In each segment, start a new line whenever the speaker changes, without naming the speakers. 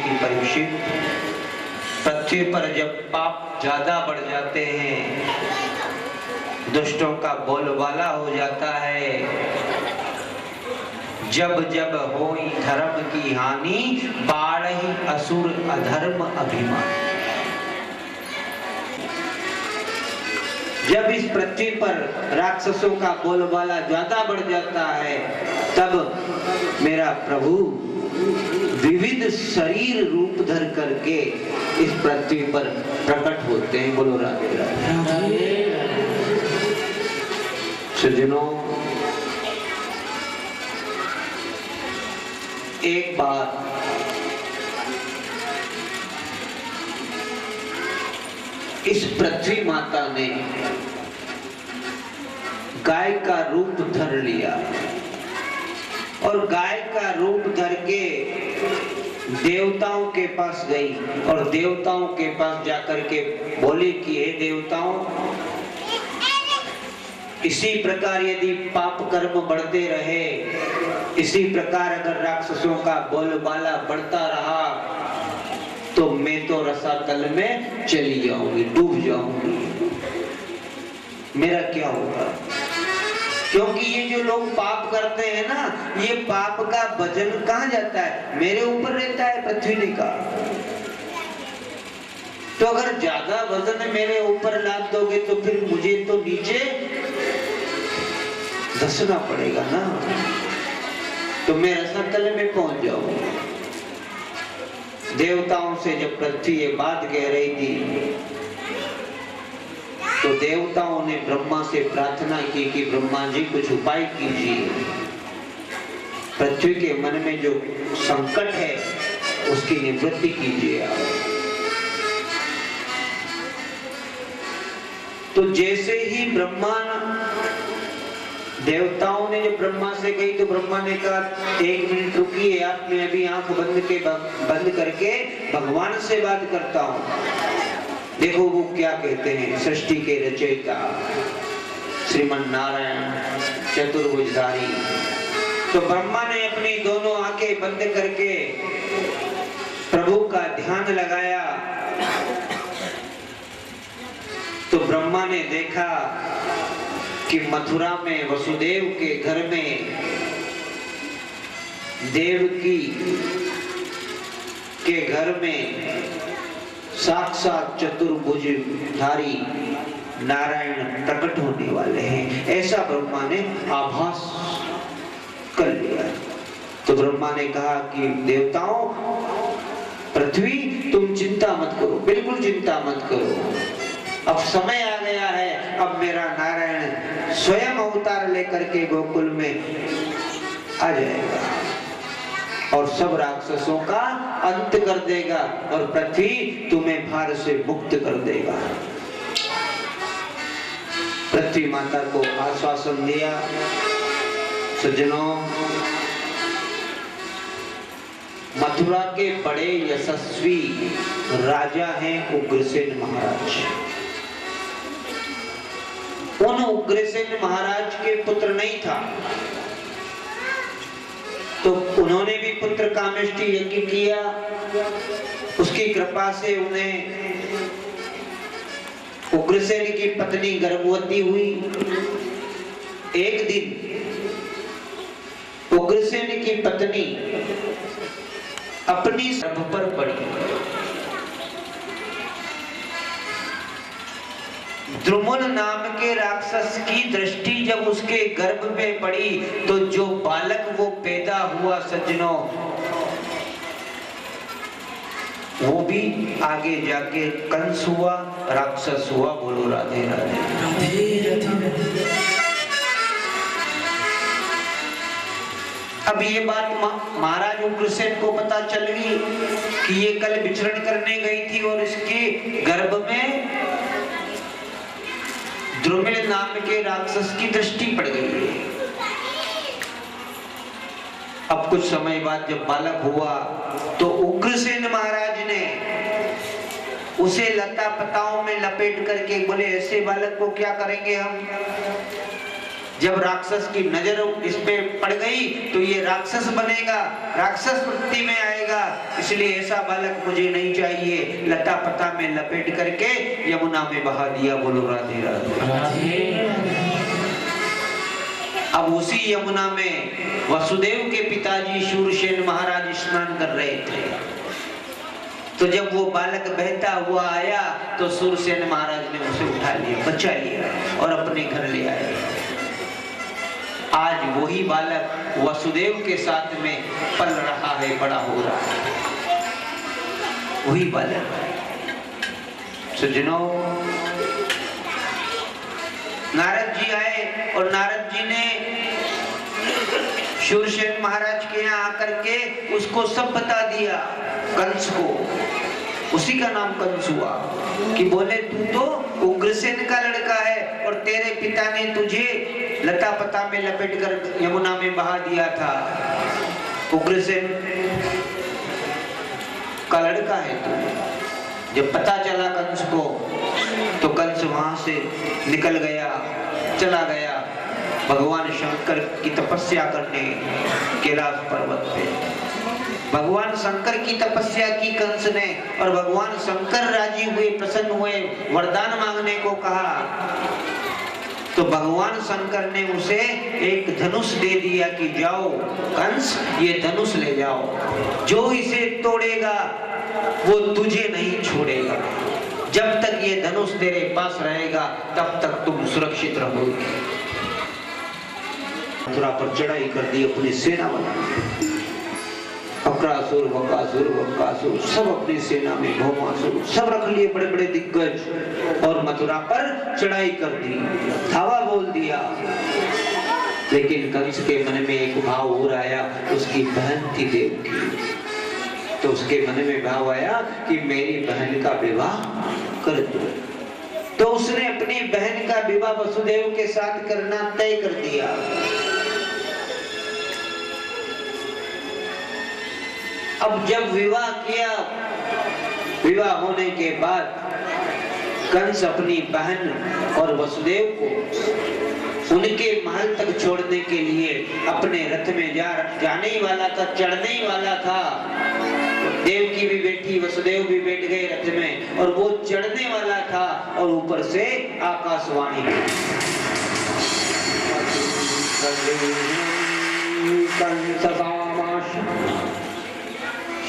कि परीक्षित, पृथ्वी पर जब पाप ज्यादा बढ़ जाते हैं, दुष्टों का बोलबाला हो जाता है, जब जब होई धर्म की हानि, बाढ़हि असुर अधर्म अभिमान। जब इस पृथ्वी पर राक्षसों का बोलबाला ज्यादा बढ़ जाता है, तब मेरा प्रभु विविध शरीर रूप धर करके इस पृथ्वी पर प्रकट होते हैं। बोलो राधे राधे। सज्जनों, एक बार इस पृथ्वी माता ने गाय का रूप धर लिया और गाय का रूप धर के देवताओं के पास गई और देवताओं के पास जाकर के बोली कि हे देवताओं, इसी प्रकार यदि पाप कर्म बढ़ते रहे, इसी प्रकार अगर राक्षसों का बोलबाला बढ़ता रहा, तो मैं तो रसातल में चली जाऊंगी, डूब जाऊंगी। मेरा क्या होगा? क्योंकि ये जो लोग पाप करते हैं ना, ये पाप का वजन कहाँ जाता है? मेरे ऊपर रहता है, पृथ्वी का। तो अगर ज्यादा वजन मेरे ऊपर लाद दोगे तो फिर मुझे तो नीचे धंसना पड़ेगा ना, तो मैं रसातल में पहुंच जाऊंगा। देवताओं से जब पृथ्वी ये बात कह रही थी, तो देवताओं ने ब्रह्मा से प्रार्थना की कि ब्रह्मा जी कुछ उपाय कीजिए, पृथ्वी के मन में जो संकट है उसकी निवृत्ति कीजिए आप। तो जैसे ही ब्रह्मा, देवताओं ने जब ब्रह्मा से कही, तो ब्रह्मा ने कहा 1 मिनट रुकिए आप, मैं अभी आंख बंद करके भगवान से बात करता हूँ। देखो वो क्या कहते हैं, सृष्टि के रचयिता श्रीमन नारायण चतुर्भुजधारी। तो ब्रह्मा ने अपनी दोनों आंखें बंद करके प्रभु का ध्यान लगाया, तो ब्रह्मा ने देखा कि मथुरा में वसुदेव के घर में देवकी के घर में साक्षात चतुर्भुजधारी नारायण प्रकट होने वाले हैं, ऐसा ब्रह्मा ने आभास कर लिया। तो ब्रह्मा ने कहा कि देवताओं, पृथ्वी तुम चिंता मत करो, बिल्कुल चिंता मत करो, अब समय आ गया है, अब मेरा नारायण स्वयं अवतार लेकर के गोकुल में आ जाएगा और सब राक्षसों का अंत कर देगा और पृथ्वी तुम्हें भार से मुक्त कर देगा। पृथ्वी माता को आश्वासन दिया। सज्जनों, मथुरा के बड़े यशस्वी राजा हैं उग्रसेन महाराज। उन उग्रसेन महाराज के पुत्र नहीं था, तो उन्होंने भी पुत्र कामेष्टि यज्ञ किया। उसकी कृपा से उन्हें उग्रसेन की पत्नी गर्भवती हुई। एक दिन उग्रसेन की पत्नी अपनी गर्भ पर पड़ी। द्रुमन नाम के राक्षस की दृष्टि जब उसके गर्भ में पड़ी, तो जो बालक वो पैदा हुआ सज्जनों, वो भी आगे जाके कंस हुआ, राक्षस हुआ। बोलो राधे राधे। अब ये बात महाराज उग्रसेन को पता चल गई कि ये कल विचरण करने गई थी और इसके गर्भ में द्रुमिल नाम के राक्षस की दृष्टि पड़ गई। अब कुछ समय बाद जब बालक हुआ, तो उग्रसेन महाराज ने उसे लता पताओं में लपेट करके बोले, ऐसे बालक को क्या करेंगे हम? जब राक्षस की नजर इस पे पड़ गई तो ये राक्षस बनेगा, राक्षस वृत्ति में आएगा, इसलिए ऐसा बालक मुझे नहीं चाहिए। लता पता में लपेट करके यमुना में बहा दिया। बोलो राधे राधे। अब उसी यमुना में वसुदेव के पिताजी शूरसेन महाराज स्नान कर रहे थे। तो जब वो बालक बहता हुआ आया तो शूरसेन महाराज ने उसे उठा लिया, बचा लिया और अपने घर ले आए। आज वही बालक वसुदेव के साथ में पल रहा है, बड़ा हो रहा है, वही बालक। सज्जनों, नारद जी आए और नारद जी ने शूरसेन महाराज के यहाँ आकर के उसको सब बता दिया, कंस को। उसी का नाम कंस हुआ कि बोले तू तो उग्रसेन का लड़का है और तेरे पिता ने तुझे लता पता में लपेट कर यमुना में बहा दिया था। उग्रसेन का लड़का है तू। जब पता चला कंस को तो कंस वहां से निकल गया, चला गया भगवान शंकर की तपस्या करने कैलाश पर्वत पे। भगवान शंकर की तपस्या की कंस ने और भगवान शंकर राजी हुए, प्रसन्न हुए, वरदान मांगने को कहा। तो भगवान शंकर ने उसे एक धनुष दे दिया कि जाओ कंस, ये धनुष ले जाओ, जो इसे तोड़ेगा वो तुझे नहीं छोड़ेगा। जब तक ये धनुष तेरे पास रहेगा तब तक तुम सुरक्षित रहोगे। मथुरा पर चढ़ाई कर दी, अपनी सेना बना दी। अक्रासुर, बकासुर, बकासुर सब अपनी सेना में, भौमासुर सब रख लिए, बड़े बड़े दिग्गज, और मथुरा पर चढ़ाई कर दी, धावा बोल दिया। लेकिन कंस के मन में एक भाव और आया, उसकी बहन थी देवकी, तो उसके मन में भाव आया कि मेरी बहन का विवाह कर दो। तो उसने अपनी बहन का विवाह वसुदेव के साथ करना तय कर दिया। अब जब विवाह किया, विवाह होने के बाद कंस अपनी बहन और वसुदेव को उनके महल तक छोड़ने के लिए अपने रथ में जाने ही वाला था, चढ़ने ही वाला था। देवकी भी बैठी, वसुदेव भी बैठ गए रथ में और वो चढ़ने वाला था और ऊपर से आकाशवाणी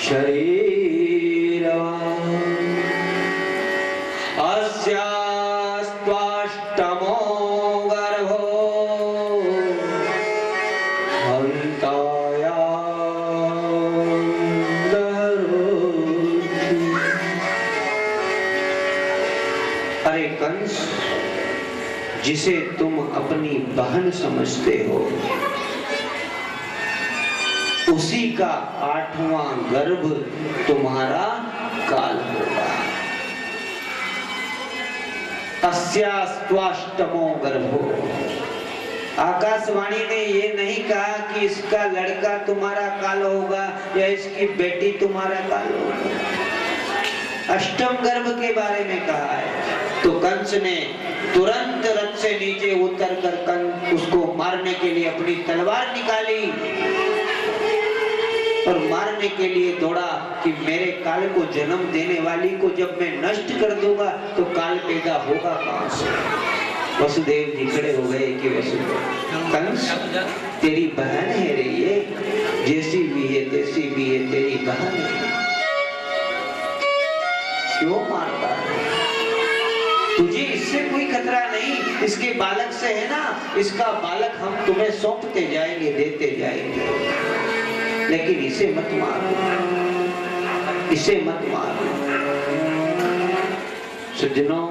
शरीर अस्यास्त्वाष्टमो गर्भो हन्ताया। अरे कंस, जिसे तुम अपनी बहन समझते हो उसी का 8वां गर्भ तुम्हारा काल होगा। अस्यास्त्वाष्टमो गर्भो। आकाशवाणी ने ये नहीं कहा कि इसका लड़का तुम्हारा काल होगा या इसकी बेटी तुम्हारा काल होगा। अष्टम गर्भ के बारे में कहा है। तो कंस ने तुरंत रथ से नीचे उतर कर उसको मारने के लिए अपनी तलवार निकाली और मारने के लिए दौड़ा कि मेरे काल को जन्म देने वाली को जब मैं नष्ट कर दूंगा तो काल पैदा होगा कहां से। वसुदेव जी खड़े हो गए कि वसुदेव, कंस तेरी बहन है रे, ये जैसी भी है तैसी भी है, तेरी बहन है, क्यों मारता है? तुझे इससे कोई खतरा नहीं, इसके बालक से है ना, इसका बालक हम तुम्हें सौंपते जाएंगे, देते जाएंगे, लेकिन इसे मत मारो, इसे मत मारो। सज्जनों,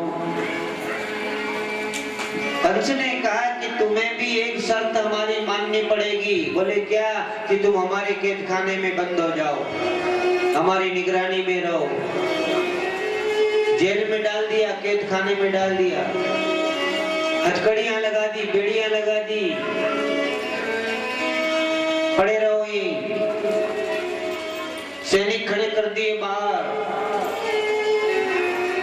कंस ने कहा कि तुम्हें भी एक शर्त हमारी माननी पड़ेगी। बोले क्या? कि तुम हमारे कैद खाने में बंद हो जाओ, हमारी निगरानी में रहो। जेल में डाल दिया, कैद खाने में डाल दिया, हथकड़ियां लगा दी, बेड़ियां लगा दी, पड़े रहो यहीं। सैनिक खड़े कर दिए बाहर,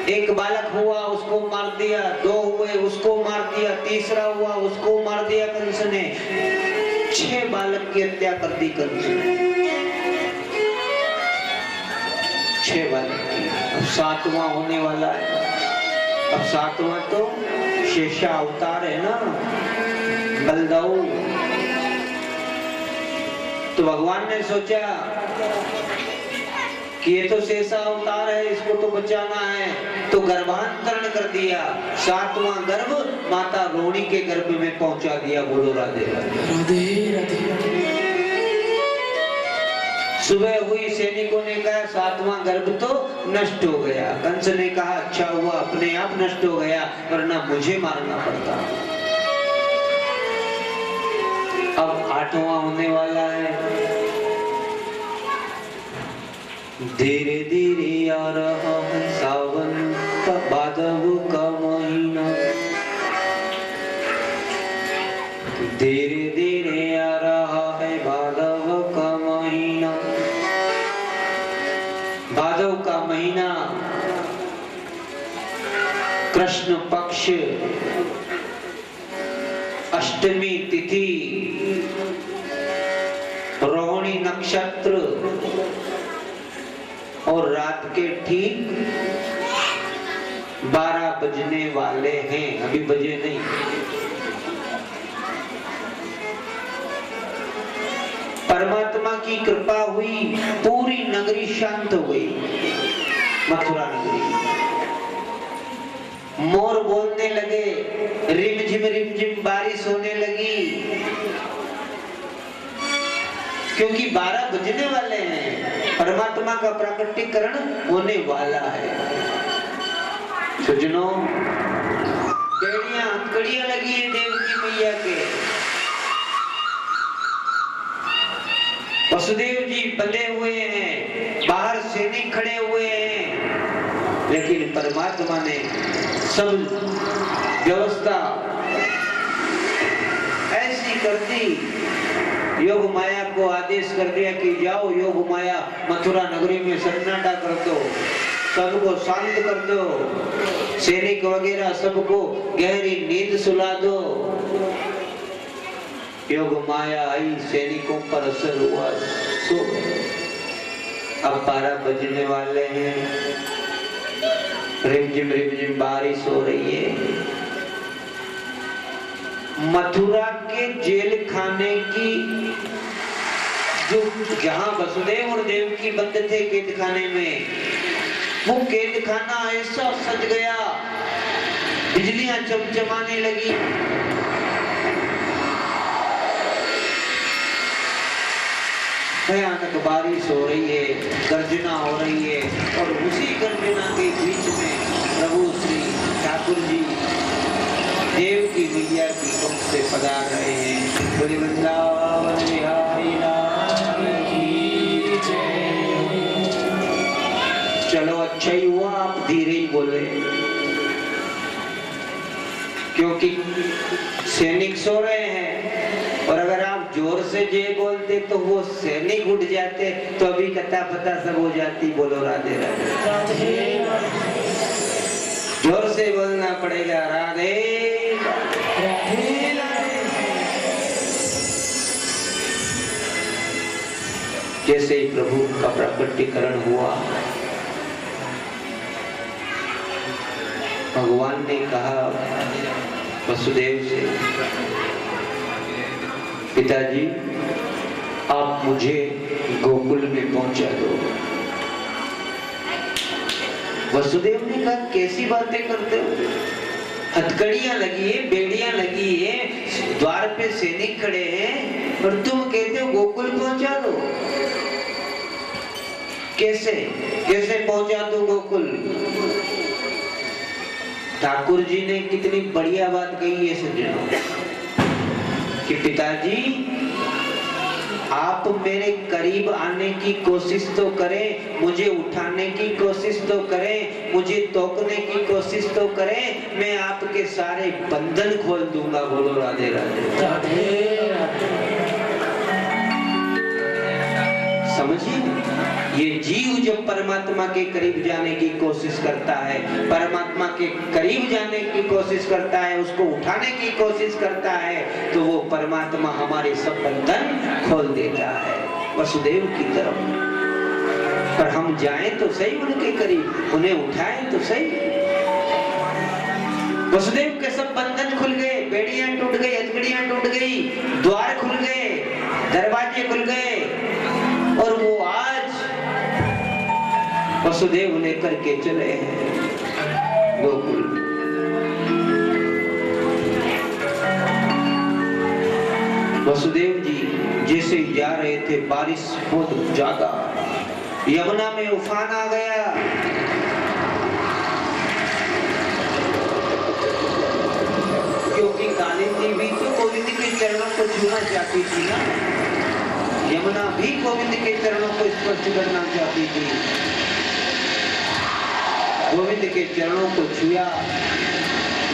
एक बालक हुआ उसको मार दिया, 2 हुए उसको मार दिया, तीसरा हुआ उसको मार दिया कंस ने, 6 बालक की हत्या कर दी कंस ने, 6 बालक की। अब 7वां होने वाला है। अब 7वां तो शेषा अवतार है ना, बलदाऊ। तो भगवान ने सोचा कि ये तो शेषा अवतार है, इसको तो बचाना है, तो गर्भांतरण कर दिया। 7वां गर्भ माता रोहिणी के गर्भ में पहुंचा दिया। बोलो राधे राधे राधे। सुबह हुई, सैनिकों ने कहा 7वां गर्भ तो नष्ट हो गया। कंस ने कहा अच्छा हुआ अपने आप नष्ट हो गया, वरना मुझे मारना पड़ता। अब 8वां होने वाला है। धीरे धीरे आ रहा है सावन का भादव का महीना, धीरे धीरे आ रहा है भादव का महीना। भादव का महीना कृष्ण पक्ष अष्टमी तिथि, रोहिणी नक्षत्र और रात के ठीक 12 बजने वाले हैं, अभी बजे नहीं। परमात्मा की कृपा हुई, पूरी नगरी शांत हो गई, मथुरा नगरी। मोर बोलने लगे, रिमझिम बारिश होने लगी, क्योंकि 12 बजने वाले हैं, परमात्मा का प्राकटीकरण होने वाला है। सुजनो, हथकड़ियां लगी है देवकी मैया के। वसुदेव जी बंधे हुए हैं, बाहर सैनिक खड़े हुए हैं, लेकिन परमात्मा ने सब व्यवस्था ऐसी कर दी। योग माया को आदेश कर दिया कि जाओ योग माया मथुरा नगरी में सन्नाटा कर दो, सबको शांत कर दो, सैनिक वगैरह सबको गहरी नींद सुला दो। योग माया आई, सैनिकों पर असर हुआ, सो गए। अब 12 बजने वाले हैं, रिमझिम बारिश हो रही है। मथुरा के जेल खाने की जो जहां वसुदेव और देवकी बंद थे कैद खाने में, वो कैद खाना ऐसा सज गया, बिजलियां चमचमाने लगी। भयानक बारिश हो रही है, गर्जना हो रही है, और उसी गर्जना के बीच में प्रभु श्री ठाकुर जी देव की मैया की कुंभ से पधार रहे हैं। बोले वृंदावन बिहारी लाल की जय। चलो अच्छा ही हुआ आप धीरे ही बोले, क्योंकि सैनिक सो रहे हैं, और अगर आप जोर से जय बोलते तो वो सैनिक उठ जाते, तो अभी कथा पता सब हो जाती। बोलो राधे राधे। जोर से बोलना पड़ेगा, राधे राधे राधे। जैसे ही प्रभु का प्रकटीकरण हुआ, भगवान ने कहा वसुदेव से, पिताजी आप मुझे गोकुल में पहुंचा दो। वसुदेव ने कहा कैसी बातें करते हो, हथकड़ियां लगी है, बेड़ियां लगी है, द्वार पे सैनिक खड़े हैं, और तुम कहते हो गोकुल पहुंचा दो। कैसे कैसे पहुंचा दो गोकुल? ठाकुर जी ने कितनी बढ़िया बात कही है सज्जनों, कि पिताजी आप मेरे करीब आने की कोशिश तो करें, मुझे उठाने की कोशिश तो करें, मुझे तोकने की कोशिश तो करें, मैं आपके सारे बंधन खोल दूंगा। बोलो राधे राधे। समझिए, ये जीव जब परमात्मा के करीब जाने की कोशिश करता है, परमात्मा के करीब जाने की कोशिश करता है, उसको उठाने की कोशिश करता है, तो वो परमात्मा हमारे सब बंधन खोल देता है वसुदेव की तरफ। पर हम जाएं तो सही उनके करीब, उन्हें उठाएं तो सही। वसुदेव के सब बंधन खुल गए, बेड़ियां टूट गई, हथकड़ियां टूट गई, द्वार खुल गए, दरवाजे खुल गए, और वो आज वसुदेव लेकर के चले हैं गोकुल। वसुदेव जी जैसे जा रहे थे, बारिश बहुत ज्यादा, यमुना में उफान आ गया। क्योंकि कालिंदी भी तो गोविंद के चरणों को छूना चाहती थी ना, यमुना भी गोविंद के चरणों को स्पर्श करना चाहती थी। गोविंद के चरणों को छुआ,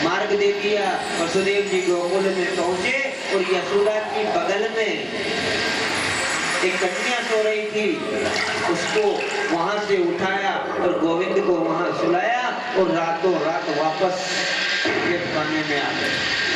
मार्ग दे दिया। वसुदेव जी गोकुल में पहुंचे और यशोदा की बगल में एक कन्या सो रही थी, उसको वहां से उठाया और गोविंद को वहां सुलाया और रातों रात वापस खेत खाने में आ गए।